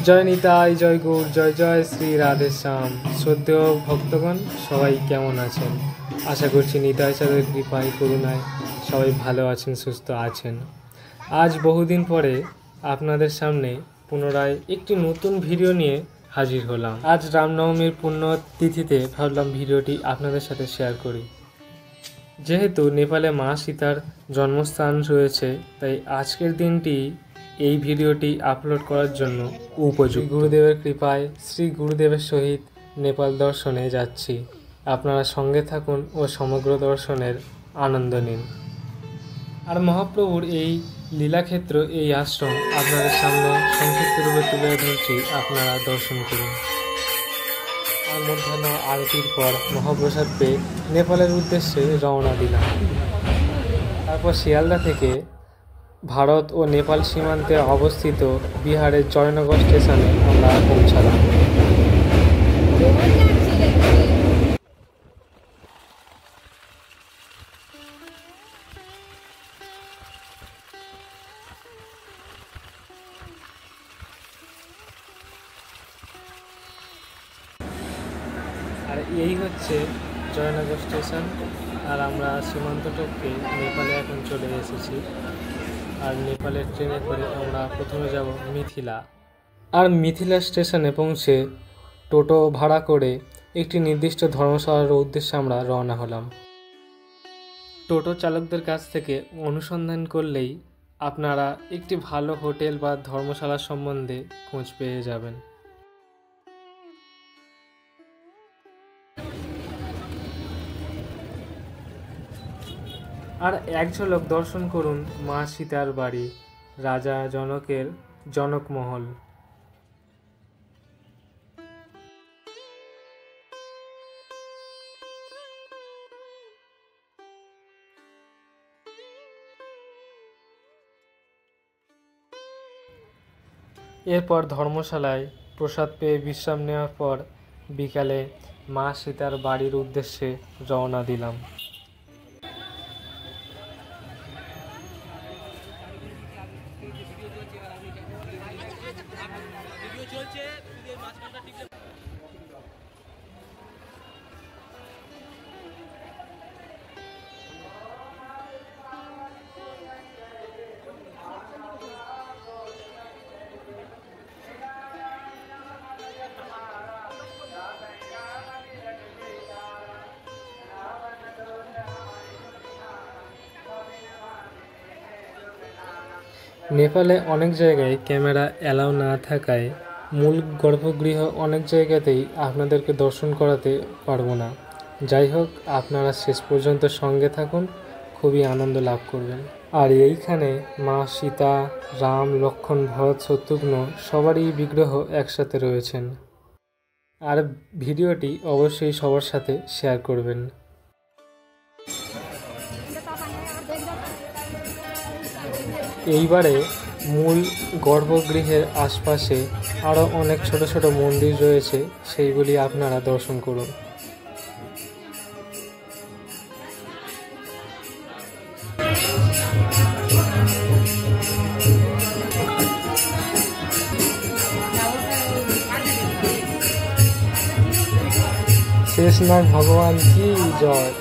জয় নিতাই, জয় গৌর, জয় জয় শ্রী রাধেশ্যাম। শ্রদ্ধেয় ভক্তগণ, সবাই কেমন আছেন? আশা করছি নিতাই চাঁদের কৃপায় করুণায় সবাই ভালো আছেন, সুস্থ আছেন। আজ বহুদিন পরে আপনাদের সামনে পুনরায় একটি নতুন ভিডিও নিয়ে হাজির হলাম। আজ রামনবমীর পুণ্য তিথিতে ভাবলাম ভিডিওটি আপনাদের সাথে শেয়ার করি। যেহেতু নেপালে মা সীতার জন্মস্থান রয়েছে, তাই আজকের দিনটি এই ভিডিওটি আপলোড করার জন্য উপযুক্ত। গুরুদেবের কৃপায় শ্রী গুরুদেবের সহিত নেপাল দর্শনে যাচ্ছি। আপনারা সঙ্গে থাকুন ও সমগ্র দর্শনের আনন্দ নিন। আর মহাপ্রভুর এই লীলাক্ষেত্র, এই আশ্রম আপনাদের সামনে সংক্ষিপ্ত রূপে তুলে ধরছি, আপনারা দর্শন করুন। আর মধ্যাহ্ন আরতির পর মহাপ্রসাদ পেয়ে নেপালের উদ্দেশ্যে রওনা দিলাম। তারপর শিয়ালদা থেকে ভারত ও নেপাল সীমান্তে অবস্থিত বিহারের জয়নগর স্টেশনে আমরা পৌঁছালাম। আর এই হচ্ছে জয়নগর স্টেশন। আর আমরা সীমান্ত টপকে নেপালে এখন চলে এসেছি। আর নেপালের ট্রেনে করে আমরা প্রথমে যাব মিথিলা। আর মিথিলা স্টেশনে পৌঁছে টোটো ভাড়া করে একটি নির্দিষ্ট ধর্মশালার উদ্দেশ্যে আমরা রওনা হলাম। টোটো চালকদের কাছ থেকে অনুসন্ধান করলেই আপনারা একটি ভালো হোটেল বা ধর্মশালা সম্বন্ধে খোঁজ পেয়ে যাবেন। আর এক ঝলক দর্শন করুন মা সীতার বাড়ি, রাজা জনকের জনকমহল। এরপর ধর্মশালায় প্রসাদ পেয়ে বিশ্রাম নেওয়ার পর বিকালে মা সীতার বাড়ির উদ্দেশ্যে রওনা দিলাম। নেপালে অনেক জায়গায় ক্যামেরা অ্যালাউ না থাকায় মূল গর্ভগৃহ অনেক জায়গাতেই আপনাদেরকে দর্শন করাতে পারবো না। যাই হোক, আপনারা শেষ পর্যন্ত সঙ্গে থাকুন, খুবই আনন্দ লাভ করবেন। আর এইখানে মা সীতা, রাম, লক্ষ্মণ, ভরত, শত্রুঘ্ন সবারই বিগ্রহ একসাথে রয়েছেন। আর ভিডিওটি অবশ্যই সবার সাথে শেয়ার করবেন। এইবারে মূল গর্ভগৃহের আশপাশে আরও অনেক ছোট ছোট মন্দির রয়েছে, সেইগুলি আপনারা দর্শন করুন। শেষনাগ ভগবান কি জয়।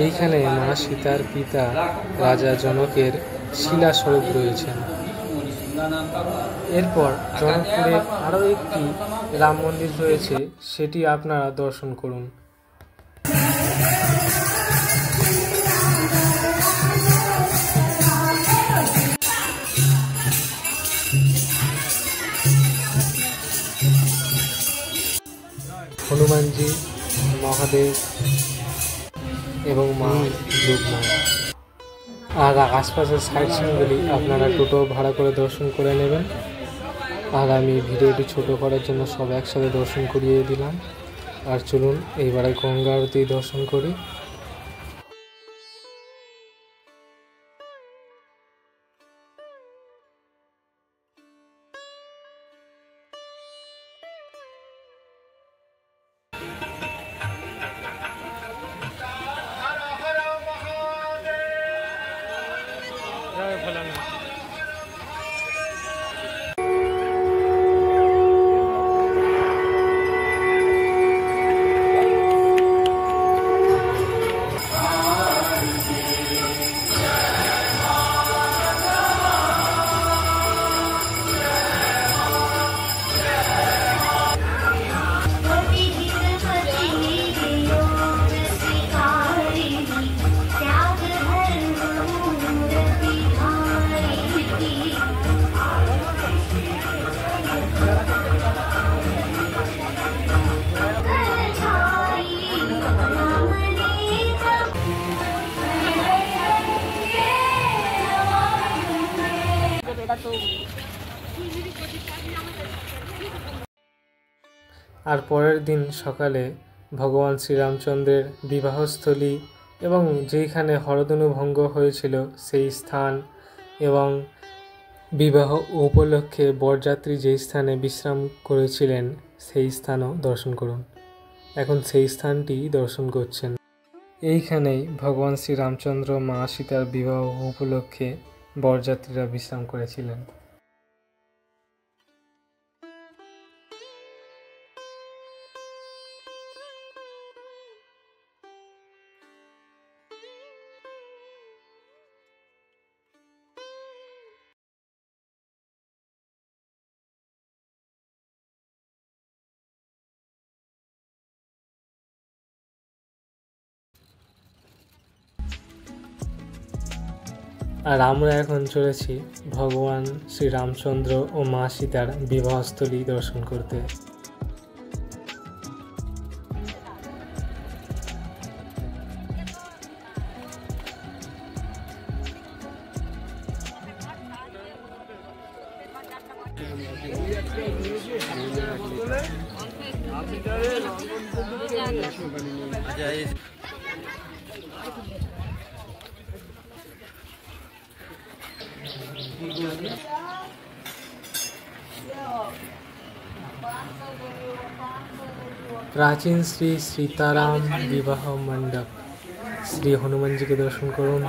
এইখানে মা সীতার পিতা রাজা জনকের শিলাস্বরূপ রয়েছেন। এরপর জনকপুরে আরও একটি রাম মন্দির রয়েছে, সেটি আপনারা দর্শন করুন। হনুমানজি, মহাদেব এবং মা যোগমা। আর আশপাশের সাইট সিনগুলি আপনারা টোটো ভাড়া করে দর্শন করে নেবেন। আর আমি ভিডিওটি ছোট করার জন্য সব একসাথে দর্শন করিয়ে দিলাম। আর চলুন এইবারে গঙ্গা আরতি দর্শন করি। আর পরের দিন সকালে ভগবান শ্রীরামচন্দ্রের বিবাহস্থলী এবং যেইখানে হরধনু ভঙ্গ হয়েছিল সেই স্থান এবং বিবাহ উপলক্ষে বরযাত্রী যেই স্থানে বিশ্রাম করেছিলেন সেই স্থানও দর্শন করুন। এখন সেই স্থানটি দর্শন করছেন। এইখানেই ভগবান শ্রীরামচন্দ্র মা সীতার বিবাহ উপলক্ষে বরযাত্রীরা বিশ্রাম করেছিলেন। আর আমরা এখন চলেছি ভগবান শ্রীরামচন্দ্র ও মা সীতার বিবাহস্থলী দর্শন করতে। प्राचीन श्री सीताराम विवाह मंडप श्री हनुमान जी के दर्शन करुन।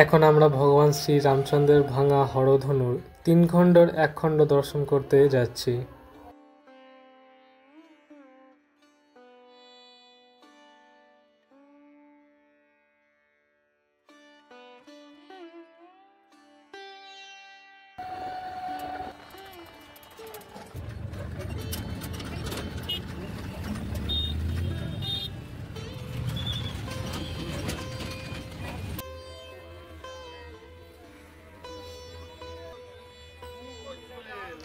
এখন আমরা ভগবান শ্রী রামচন্দ্রের ভাঙা হরধনুর 3 খণ্ডের 1 খণ্ড দর্শন করতে যাচ্ছি।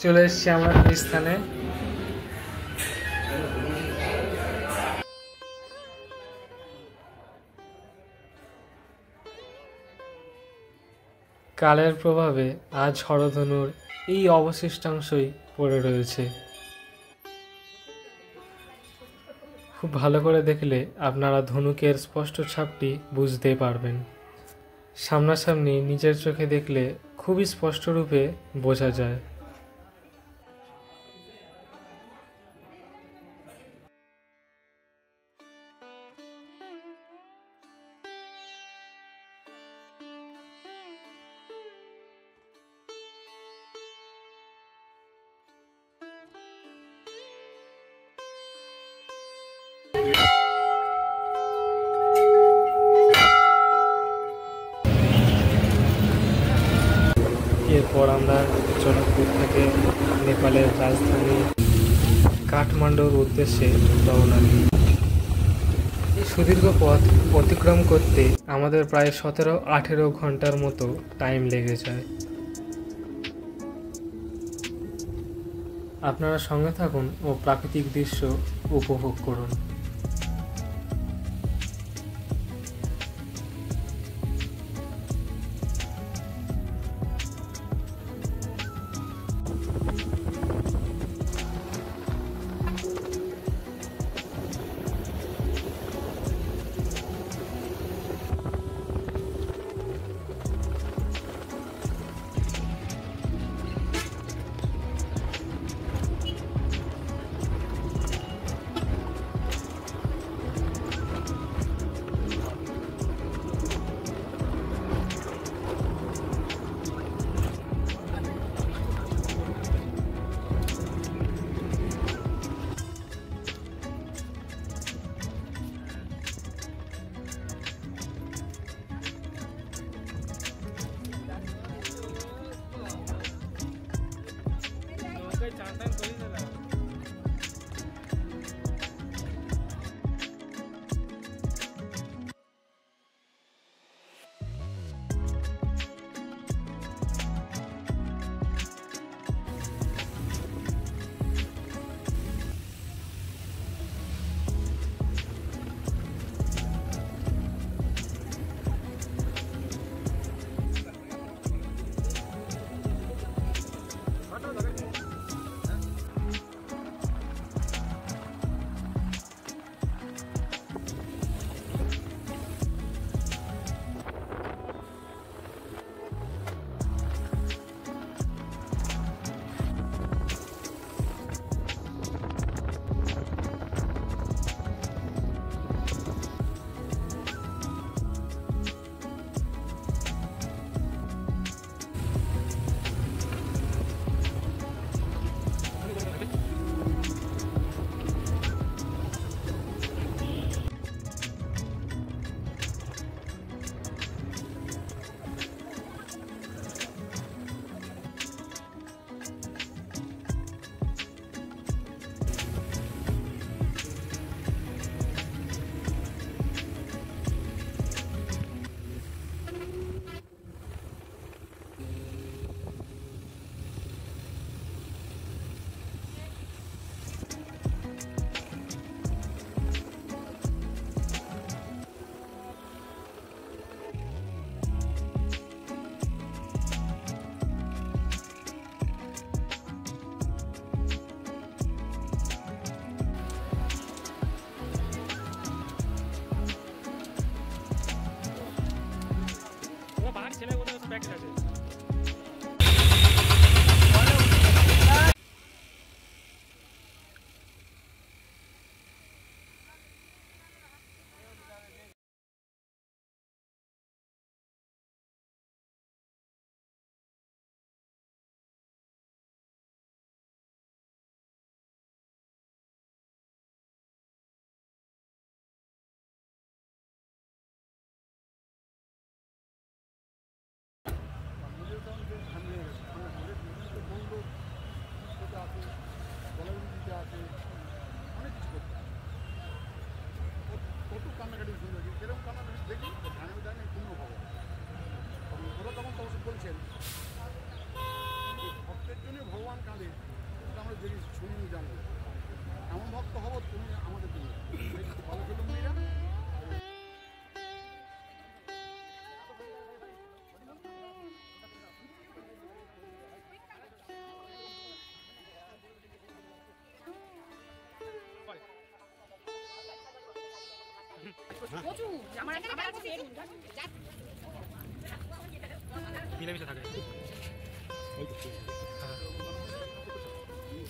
চলে এসেছি আমরা এই স্থানে। কালের প্রভাবে আজ হরধনুর এই অবশিষ্টাংশই পড়ে রয়েছে। খুব ভালো করে দেখলে আপনারা ধনুকের স্পষ্ট ছাপটি বুঝতে পারবেন। সামনাসামনি নিজের চোখে দেখলে খুবই স্পষ্ট রূপে বোঝা যায়। এরপর আমরা জনকপুর থেকে নেপালের রাজধানী কাঠমান্ডুর উদ্দেশ্যে রওনা দিই। এই সুদীর্ঘ পথ অতিক্রম করতে আমাদের প্রায় 17-18 ঘন্টার মতো টাইম লেগে যায়। আপনারা সঙ্গে থাকুন ও প্রাকৃতিক দৃশ্য উপভোগ করুন। মিলেমিশে থাকে।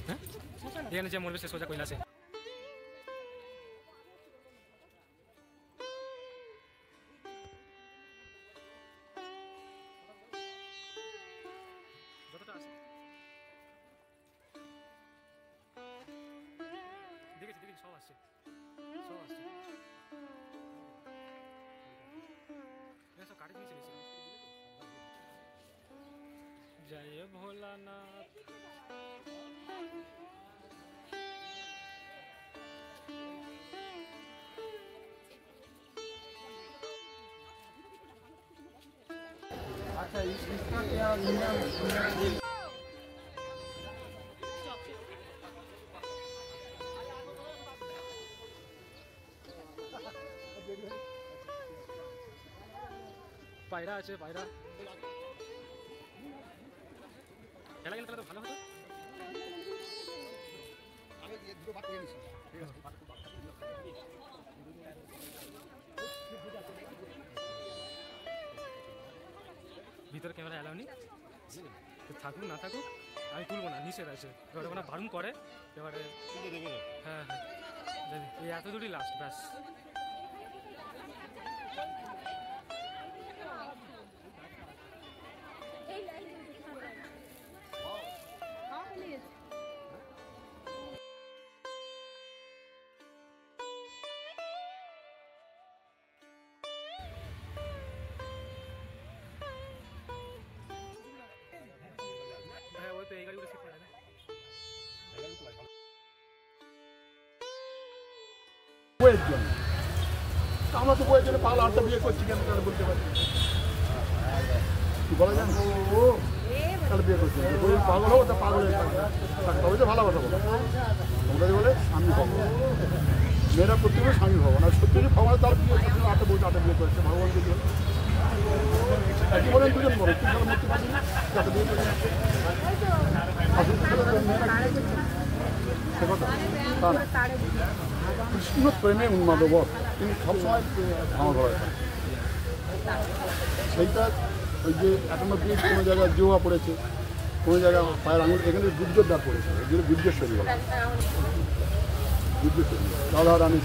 হ্যাঁ এখানে যে মরবে সে সোজা কৈলাসে। যতটা আছে দেখেছি দেখেছি, সব আসছে সব আসছে, সব কাটি দিয়েছে বেশি। জয় ভোলানাথ। পায়রা আছে, পায়রা খেলা গেলে তাহলে তো ভালো হতো। ভিতরে ক্যামেরা অ্যালাউ নেই, থাকুক না থাকুক আমি তুলবো না, নিষেধ আছে। এবার ওখানে বারণ করে, এবারে হ্যাঁ হ্যাঁ এই এত দূরই লাস্ট, ব্যাস। হ্যাঁ ওই তো এই গাড়িগুলো শিফট করে না। বইয়ের জন্য আমরা তো বইয়ের জন্য পাগলা আটটা বিয়ে করছি কেন তাহলে বলতে পারি কি বলা যায় না? তাহলে বিয়ে করছি বই পাগল হবো তা পাগলের তবে তো ভালোবাসা বলো তোমরা বলে স্বামী হবো, মেয়েরা করতে হবে স্বামী হবো না। সত্যি যদি ভগবান তার বিয়ে করছে আটটা বই আটটা বিয়ে করছে ভগবান যদি একই বলেন দুজন বলো তুই তাহলে মরতে পারবি না যাতে বিয়ে করছে আসল সে কথা কৃষ্ণ প্রেমে উন্মাদব তিনি সবসময় আমার ঘরে সেইটা ওই যে 91 কোনো জায়গায় জোয়া পড়েছে, কোনো জায়গায় পায়ের আঙুল, এখানে দুর্যোদ্ধার পড়েছে, এগুলো দুর্গেশ্বরী বলা দুর্গেশ্বরী রাধা রানী।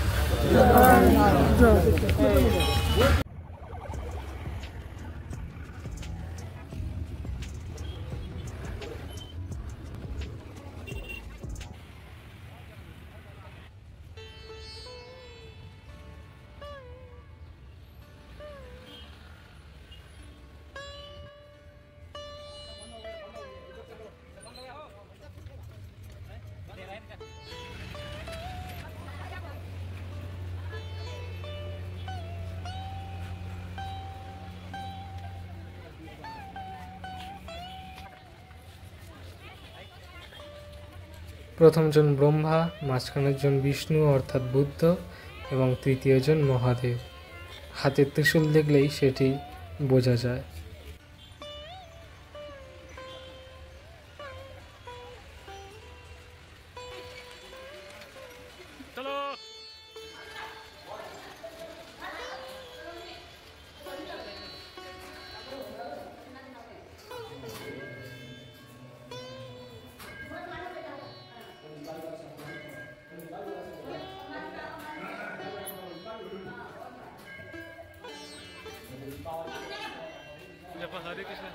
প্রথমজন ব্রহ্মা, মাঝখানের জন বিষ্ণু অর্থাৎ বুদ্ধ এবং তৃতীয়জন মহাদেব। হাতের ত্রিশূল দেখলেই সেটি বোঝা যায়। চলো হরে কৃষ্ণ।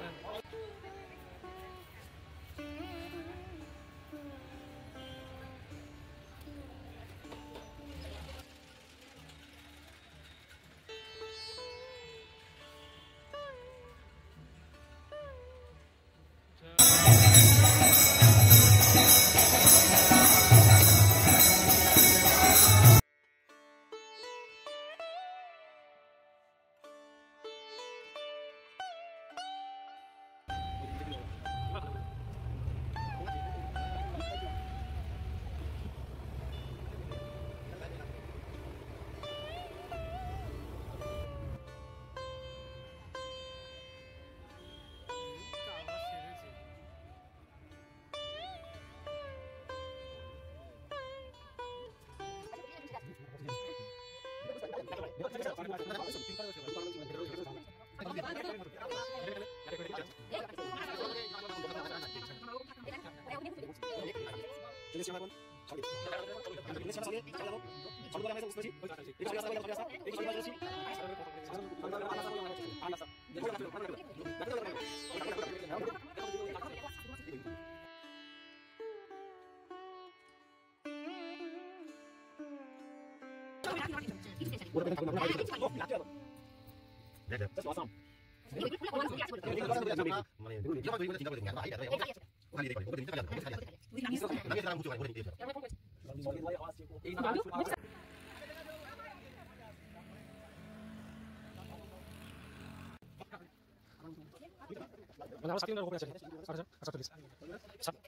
মানে আমার 7 কিলোমিটার উপরে আছে। আচ্ছা 48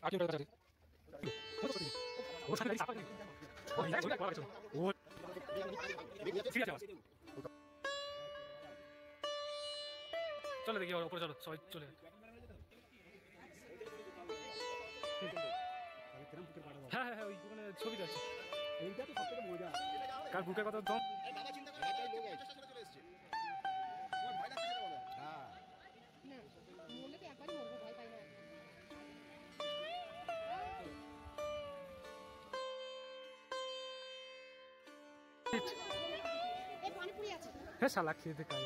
8 কিলোমিটার কাছে। ও সাথে চাপা নেই। ও ঠিক আছে। চলো দেখি ওপরে চলো সবাই চলে। হ্যাঁ হ্যাঁ ওই দোকানে ছবি আছে। এইটা তো সবথেকে মজা। কার বুকের কথা দম। হ্যাঁ শালা খেতে কাজ।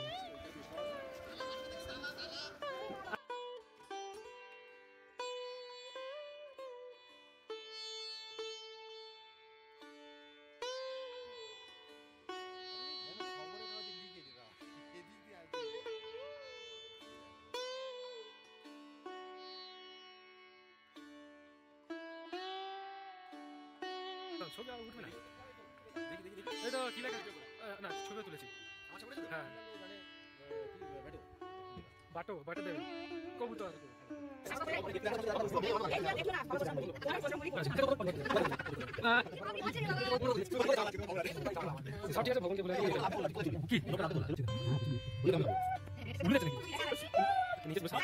ছবি আর উঠবে না। এই তো কি লেখা না ছবি তুলেছি। হ্যাঁ বাটো বাটো দেবে কবুতর। সব ঠিক আছে ভগবানকে বলে কি নিচে বসে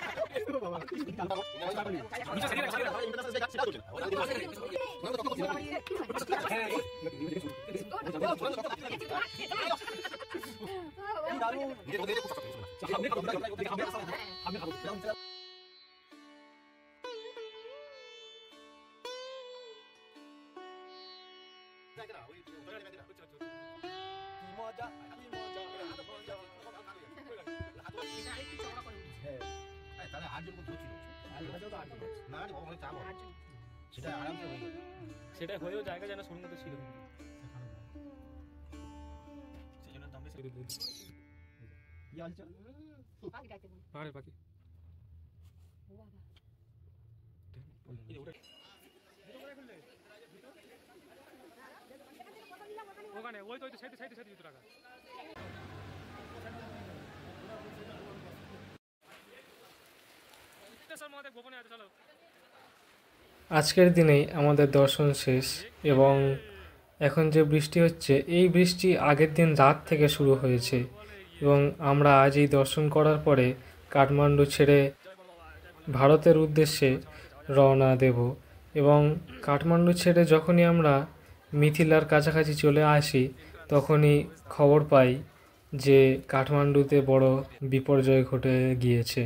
সেটা হয়েও জায়গা যেন শোন মতো ছিল। পাহাড়ের পাখি ওখানে ওই তো সাইডে সাইডে সাইডে টাকা। গোপনে আছে চলো। আজকের দিনেই আমাদের দর্শন শেষ এবং এখন যে বৃষ্টি হচ্ছে এই বৃষ্টি আগের দিন রাত থেকে শুরু হয়েছে এবং আমরা আজ এই দর্শন করার পরে কাঠমান্ডু ছেড়ে ভারতের উদ্দেশ্যে রওনা দেব এবং কাঠমান্ডু ছেড়ে যখনই আমরা মিথিলার কাছাকাছি চলে আসি তখনই খবর পাই যে কাঠমান্ডুতে বড় বিপর্যয় ঘটে গিয়েছে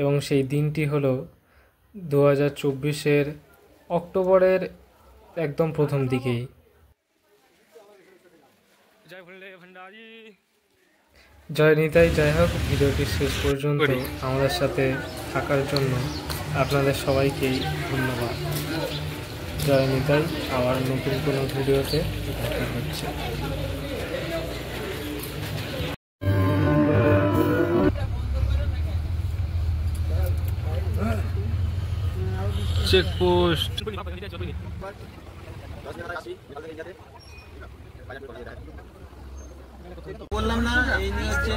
এবং সেই দিনটি হলো 2024-এর অক্টোবরের একদম প্রথম দিকেই। জয় নিতাই জয় হোক। ভিডিওটি শেষ পর্যন্ত আমাদের সাথে থাকার জন্য আপনাদের সবাইকেই ধন্যবাদ। জয় নিতাই। আবার নতুন কোনো ভিডিওতে দেখা হচ্ছে। চেকপোস্ট বললাম না এই নিয়ে হচ্ছে